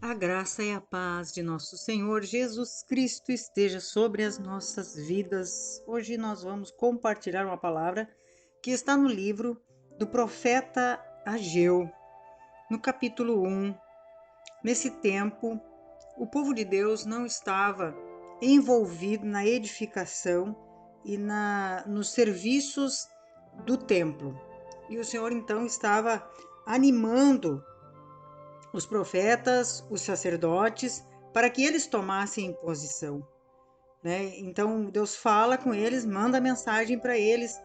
A graça e a paz de nosso Senhor Jesus Cristo esteja sobre as nossas vidas. Hoje nós vamos compartilhar uma palavra que está no livro do profeta Ageu, no capítulo 1. Nesse tempo, o povo de Deus não estava envolvido na edificação e nos serviços do templo. E o Senhor então estava animando os profetas, os sacerdotes, para que eles tomassem posição, né? Então Deus fala com eles, manda mensagem para eles,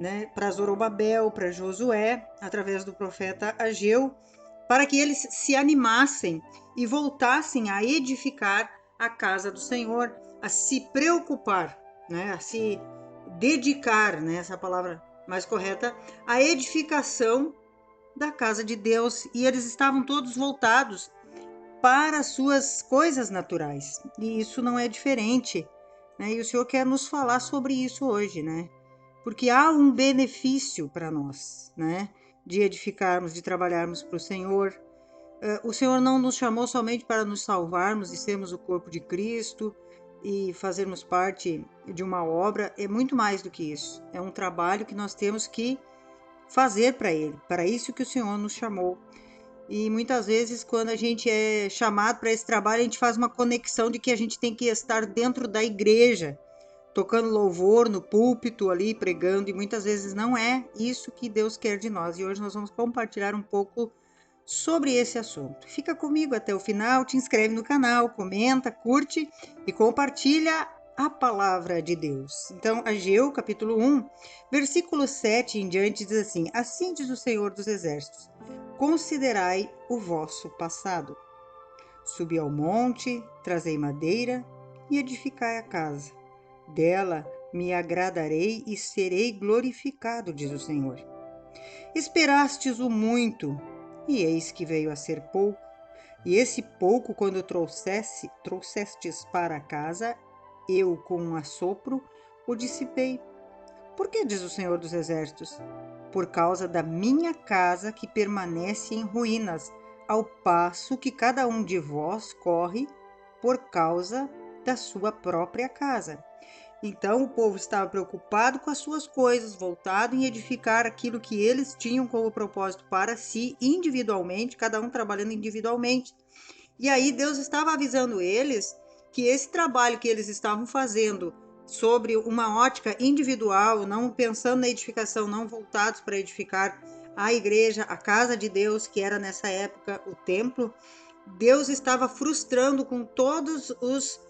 né? Para Zorobabel, para Josué, através do profeta Ageu, para que eles se animassem e voltassem a edificar a casa do Senhor, a se preocupar, né? A se dedicar, né? Essa palavra mais correta, à edificação da casa de Deus, e eles estavam todos voltados para as suas coisas naturais. E isso não é diferente, né? E o Senhor quer nos falar sobre isso hoje, né? Porque há um benefício para nós, né? De edificarmos, de trabalharmos para o Senhor. O Senhor não nos chamou somente para nos salvarmos e sermos o corpo de Cristo e fazermos parte de uma obra. É muito mais do que isso. É um trabalho que nós temos que fazer para Ele. Para isso que o Senhor nos chamou. E muitas vezes, quando a gente é chamado para esse trabalho, a gente faz uma conexão de que a gente tem que estar dentro da igreja, tocando louvor no púlpito ali, pregando, e muitas vezes não é isso que Deus quer de nós. E hoje nós vamos compartilhar um pouco sobre esse assunto. Fica comigo até o final, te inscreve no canal, comenta, curte e compartilha a palavra de Deus. Então, Ageu, capítulo 1, versículo 7 em diante diz assim: Assim diz o Senhor dos Exércitos: Considerai o vosso passado. Subi ao monte, trazei madeira e edificai a casa. Dela me agradarei e serei glorificado, diz o Senhor. Esperastes o muito, e eis que veio a ser pouco. E esse pouco, quando trouxestes para casa, eu com um assopro o dissipei. Por que, diz o Senhor dos Exércitos? Por causa da minha casa que permanece em ruínas, ao passo que cada um de vós corre por causa da sua própria casa. Então o povo estava preocupado com as suas coisas, voltado em edificar aquilo que eles tinham como propósito para si, individualmente, cada um trabalhando individualmente. E aí Deus estava avisando eles que esse trabalho que eles estavam fazendo sobre uma ótica individual, não pensando na edificação, não voltados para edificar a igreja, a casa de Deus, que era nessa época o templo, Deus estava frustrando com todos os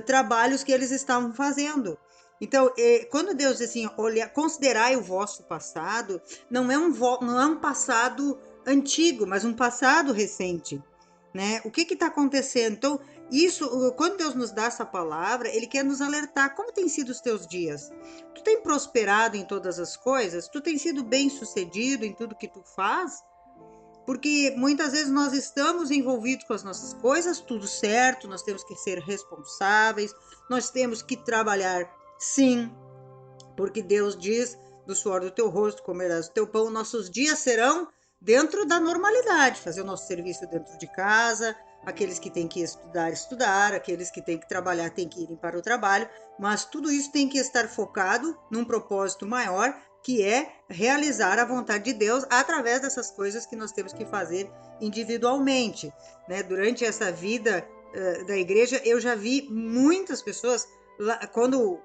trabalhos que eles estavam fazendo. Então, quando Deus diz assim, olha, considerai o vosso passado, não é um passado antigo, mas um passado recente, né? O que está acontecendo? Então, isso, quando Deus nos dá essa palavra, Ele quer nos alertar. Como têm sido os teus dias? Tu tem prosperado em todas as coisas? Tu tem sido bem sucedido em tudo que tu faz? Porque muitas vezes nós estamos envolvidos com as nossas coisas, tudo certo, nós temos que ser responsáveis, nós temos que trabalhar sim, porque Deus diz: do suor do teu rosto comerás o teu pão. Nossos dias serão dentro da normalidade, fazer o nosso serviço dentro de casa, aqueles que têm que estudar, aqueles que têm que trabalhar, têm que ir para o trabalho, mas tudo isso tem que estar focado num propósito maior, que é realizar a vontade de Deus através dessas coisas que nós temos que fazer individualmente, né? Durante essa vida da igreja, eu já vi muitas pessoas, quando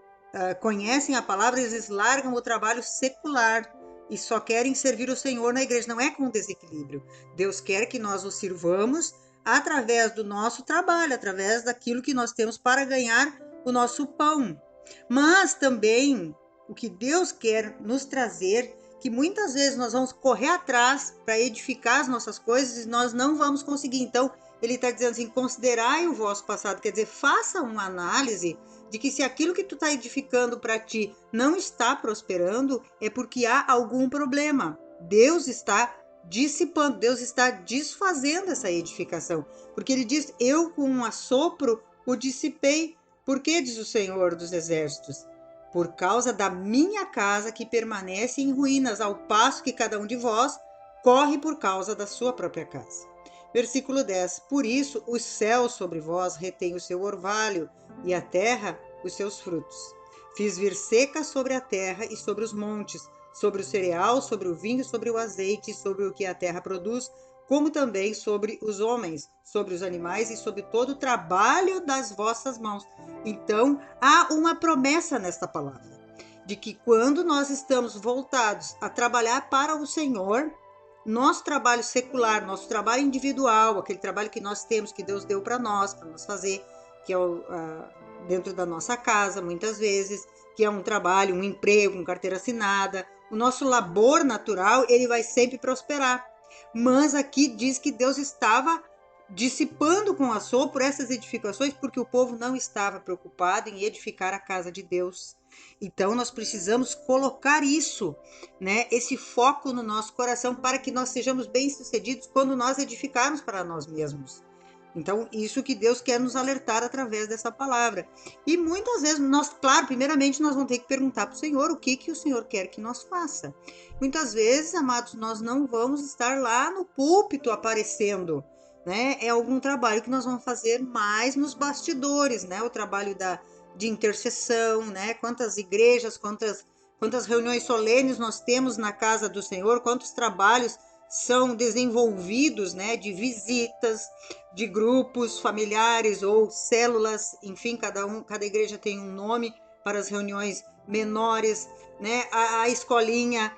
conhecem a palavra, eles largam o trabalho secular e só querem servir o Senhor na igreja. Não é com desequilíbrio. Deus quer que nós o sirvamos através do nosso trabalho, através daquilo que nós temos para ganhar o nosso pão. Mas também o que Deus quer nos trazer, que muitas vezes nós vamos correr atrás para edificar as nossas coisas e nós não vamos conseguir. Então, ele está dizendo assim: considerai o vosso passado, quer dizer, faça uma análise de que se aquilo que tu está edificando para ti não está prosperando, é porque há algum problema. Deus está dissipando, Deus está desfazendo essa edificação. Porque ele diz: eu com um assopro o dissipei. Por que, diz o Senhor dos Exércitos? Por causa da minha casa que permanece em ruínas, ao passo que cada um de vós corre por causa da sua própria casa. Versículo 10. Por isso, os céus sobre vós retêm o seu orvalho, e a terra os seus frutos. Fiz vir seca sobre a terra e sobre os montes, sobre o cereal, sobre o vinho, sobre o azeite, sobre o que a terra produz, como também sobre os homens, sobre os animais e sobre todo o trabalho das vossas mãos. Então, há uma promessa nesta palavra, de que quando nós estamos voltados a trabalhar para o Senhor, nosso trabalho secular, nosso trabalho individual, aquele trabalho que nós temos, que Deus deu para nós fazer, que é dentro da nossa casa, muitas vezes, que é um trabalho, um emprego, uma carteira assinada, o nosso labor natural, ele vai sempre prosperar. Mas aqui diz que Deus estava dissipando com assopro essas edificações porque o povo não estava preocupado em edificar a casa de Deus. Então nós precisamos colocar isso, né, esse foco no nosso coração para que nós sejamos bem-sucedidos quando nós edificarmos para nós mesmos. Então, isso que Deus quer nos alertar através dessa palavra. E muitas vezes, claro, primeiramente nós vamos ter que perguntar para o Senhor o que o Senhor quer que nós faça. Muitas vezes, amados, nós não vamos estar lá no púlpito aparecendo, né? É algum trabalho que nós vamos fazer mais nos bastidores, né? O trabalho de intercessão, né? Quantas igrejas, quantas reuniões solenes nós temos na casa do Senhor, quantos trabalhos são desenvolvidos, né, de visitas, de grupos familiares ou células, enfim, cada igreja tem um nome para as reuniões menores, né, a escolinha,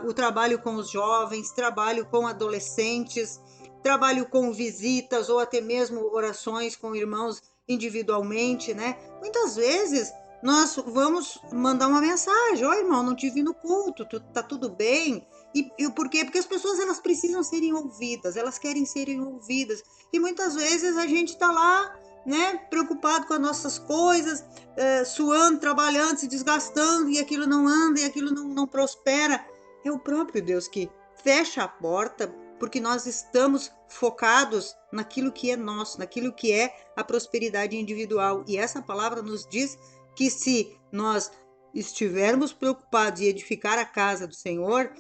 o trabalho com os jovens, trabalho com adolescentes, trabalho com visitas ou até mesmo orações com irmãos individualmente, né? Muitas vezes nós vamos mandar uma mensagem: oi, irmão, não te vi no culto, tá tudo bem? E por quê? Porque as pessoas, elas precisam serem ouvidas, elas querem serem ouvidas. E muitas vezes a gente tá lá, né, preocupado com as nossas coisas, suando, trabalhando, se desgastando, e aquilo não anda, e aquilo não prospera. É o próprio Deus que fecha a porta, porque nós estamos focados naquilo que é nosso, naquilo que é a prosperidade individual. E essa palavra nos diz que se nós estivermos preocupados em edificar a casa do Senhor,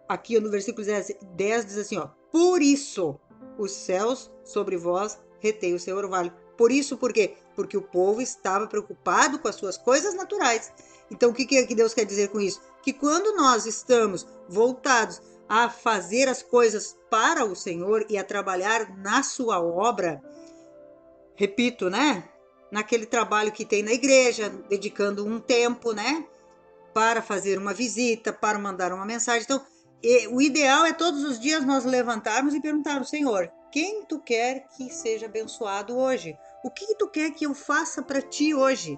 aqui no versículo 10 diz assim, ó: por isso os céus sobre vós retêm o seu orvalho. Por isso, por quê? Porque o povo estava preocupado com as suas coisas naturais. Então, o que Deus quer dizer com isso? Que quando nós estamos voltados a fazer as coisas para o Senhor e a trabalhar na sua obra, repito, né? Naquele trabalho que tem na igreja, dedicando um tempo, né? Para fazer uma visita, para mandar uma mensagem. Então, o ideal é todos os dias nós levantarmos e perguntarmos: Senhor, quem tu quer que seja abençoado hoje? O que tu quer que eu faça para ti hoje?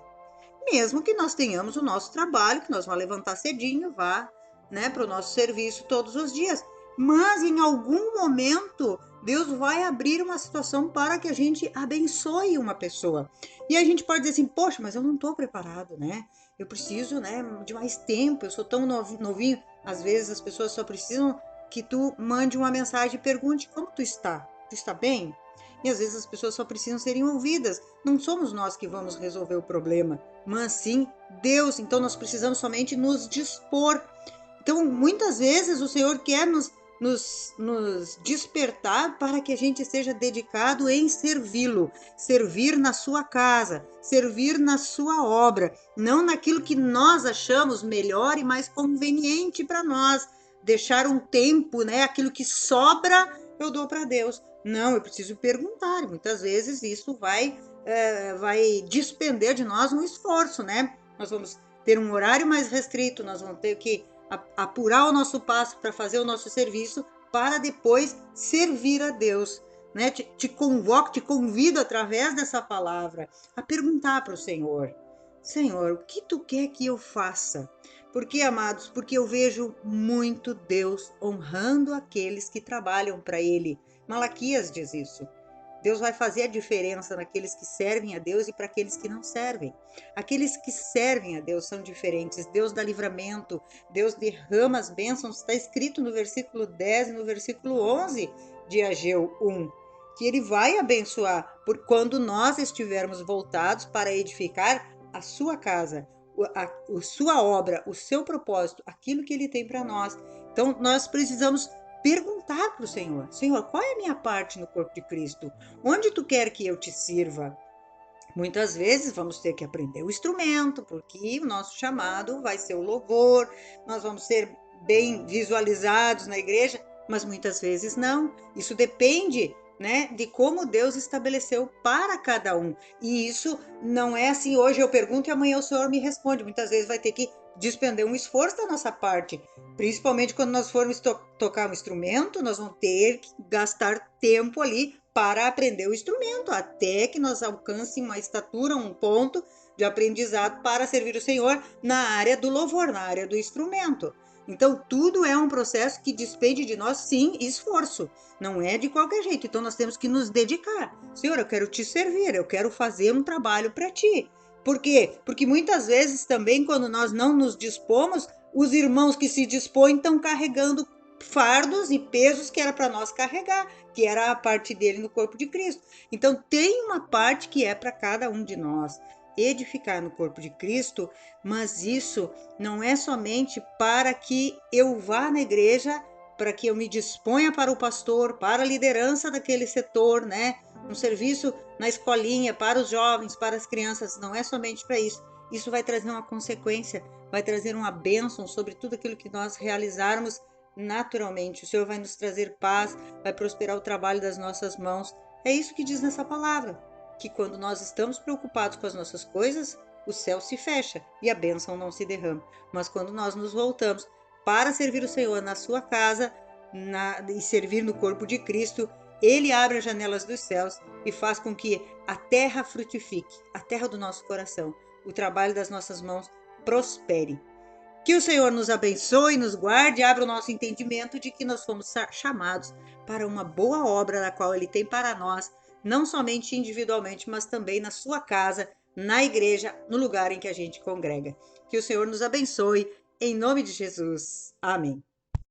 Mesmo que nós tenhamos o nosso trabalho, que nós vamos levantar cedinho, vá, né, para o nosso serviço todos os dias. Mas em algum momento Deus vai abrir uma situação para que a gente abençoe uma pessoa. E a gente pode dizer assim: poxa, mas eu não estou preparado, né? Eu preciso, né, de mais tempo, eu sou tão novinho. Às vezes as pessoas só precisam que tu mande uma mensagem e pergunte como tu está. Tu está bem? E às vezes as pessoas só precisam serem ouvidas. Não somos nós que vamos resolver o problema, mas sim Deus. Então nós precisamos somente nos dispor. Então muitas vezes o Senhor quer nos despertar para que a gente seja dedicado em servi-lo, servir na sua casa, servir na sua obra, não naquilo que nós achamos melhor e mais conveniente para nós, deixar um tempo, né, aquilo que sobra eu dou para Deus. Não, eu preciso perguntar, muitas vezes isso vai despender de nós um esforço, né? Nós vamos ter um horário mais restrito, nós vamos ter que apurar o nosso passo para fazer o nosso serviço, para depois servir a Deus, né? Te convido através dessa palavra a perguntar para o Senhor: Senhor, o que tu quer que eu faça? Porque, amados, porque eu vejo muito Deus honrando aqueles que trabalham para Ele. Malaquias diz isso. Deus vai fazer a diferença naqueles que servem a Deus e para aqueles que não servem. Aqueles que servem a Deus são diferentes. Deus dá livramento, Deus derrama as bênçãos. Está escrito no versículo 10 e no versículo 11 de Ageu 1, que Ele vai abençoar por quando nós estivermos voltados para edificar a sua casa, a sua obra, o seu propósito, aquilo que Ele tem para nós. Então, nós precisamos perguntar perguntar para o Senhor: Senhor, qual é a minha parte no corpo de Cristo? Onde tu quer que eu te sirva? Muitas vezes vamos ter que aprender o instrumento, porque o nosso chamado vai ser o louvor, nós vamos ser bem visualizados na igreja, mas muitas vezes não. Isso depende, né, de como Deus estabeleceu para cada um. E isso não é assim, hoje eu pergunto e amanhã o Senhor me responde. Muitas vezes vai ter que despender um esforço da nossa parte, principalmente quando nós formos tocar um instrumento, nós vamos ter que gastar tempo ali para aprender o instrumento, até que nós alcancemos uma estatura, um ponto de aprendizado para servir o Senhor na área do louvor, na área do instrumento. Então, tudo é um processo que despende de nós, sim, esforço. Não é de qualquer jeito. Então, nós temos que nos dedicar. Senhor, eu quero te servir, eu quero fazer um trabalho para ti. Por quê? Porque muitas vezes também, quando nós não nos dispomos, os irmãos que se dispõem estão carregando fardos e pesos que era para nós carregar, que era a parte dele no corpo de Cristo. Então, tem uma parte que é para cada um de nós edificar no corpo de Cristo, mas isso não é somente para que eu vá na igreja, para que eu me disponha para o pastor, para a liderança daquele setor, né? Um serviço na escolinha, para os jovens, para as crianças, não é somente para isso. Isso vai trazer uma consequência, vai trazer uma bênção sobre tudo aquilo que nós realizarmos naturalmente. O Senhor vai nos trazer paz, vai prosperar o trabalho das nossas mãos. É isso que diz nessa palavra, que quando nós estamos preocupados com as nossas coisas, o céu se fecha e a bênção não se derrama. Mas quando nós nos voltamos para servir o Senhor na sua casa e servir no corpo de Cristo, Ele abre as janelas dos céus e faz com que a terra frutifique, a terra do nosso coração, o trabalho das nossas mãos prospere. Que o Senhor nos abençoe, nos guarde e abra o nosso entendimento de que nós fomos chamados para uma boa obra na qual Ele tem para nós, não somente individualmente, mas também na sua casa, na igreja, no lugar em que a gente congrega. Que o Senhor nos abençoe, em nome de Jesus. Amém.